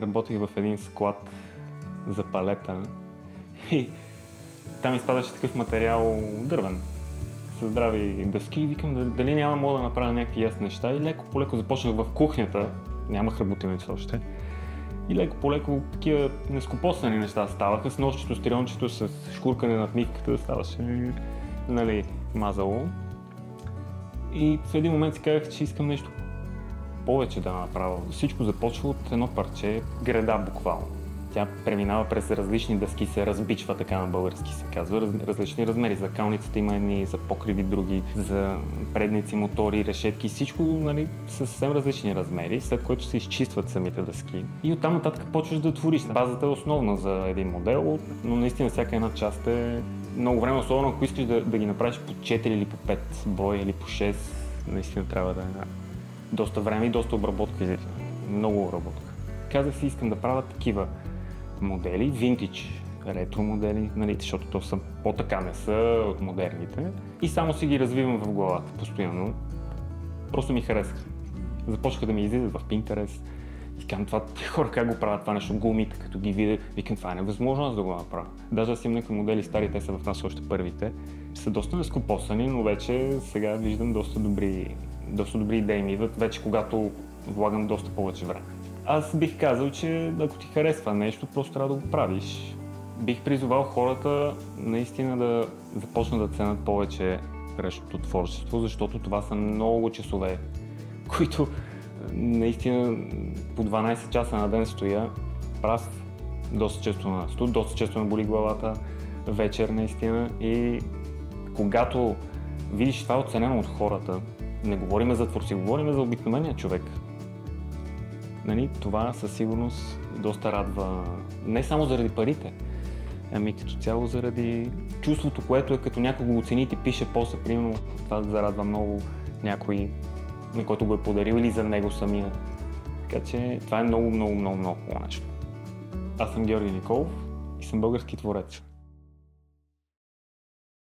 работих в един склад за палета и там изпадаше такъв материал дървен, с здрави дъски и викам дали няма мога да направя някакви ясни неща и леко по леко започнах в кухнята, нямах работилница още, и леко по леко такива нескопосани неща ставаха, с ножчето, с триончето, с шкуркане на отмивката ставаше, нали, мазало. И в един момент си казах, че искам нещо повече да направя. Всичко започва от едно парче, града буквално. Тя преминава през различни дъски, се разбичва, така на български се казва, различни размери. За калницата има едни, за покриви други, за предници, мотори, решетки, всичко, нали, съвсем различни размери, след което се изчистват самите дъски. И оттам нататък почваш да твориш. Базата е основна за един модел, но наистина всяка една част е много време, особено ако искаш да ги направиш по 4 или по 5 броя или по 6, наистина трябва да е доста време и доста обработка излиза. Много обработка. Казах си, искам да правя такива модели, винтидж, ретро модели, нали, защото то са по-така не са от модерните. И само си ги развивам в главата постоянно. Просто ми харесаха. Започнаха да ми излизат в Pinterest. И казвам, това хора как го правят това нещо, гумите, като ги видя, викам, това е невъзможно аз да го направя. Даже аз имам някакви модели стари, те са в нас още първите. Са доста нескопосани, но вече сега виждам доста добри идеи ми идват, вече когато влагам доста повече време. Аз бих казал, че ако ти харесва нещо, просто трябва да го правиш. Бих призовал хората наистина да започнат да ценят повече ръчното творчество, защото това са много часове, които наистина по 12 часа на ден стоя прав, доста често на студ, доста често наболи главата, вечер наистина, и когато видиш това оценено от хората, не говорим за творци, говорим за обикновения човек. Нали, това със сигурност доста радва, не само заради парите, ами като цяло заради чувството, което е като някой го оцени и ти пише после, примерно, това зарадва много някой, на който го е подарил или за него самия. Така че това е много хубаво нещо. Аз съм Георги Николов и съм български творец.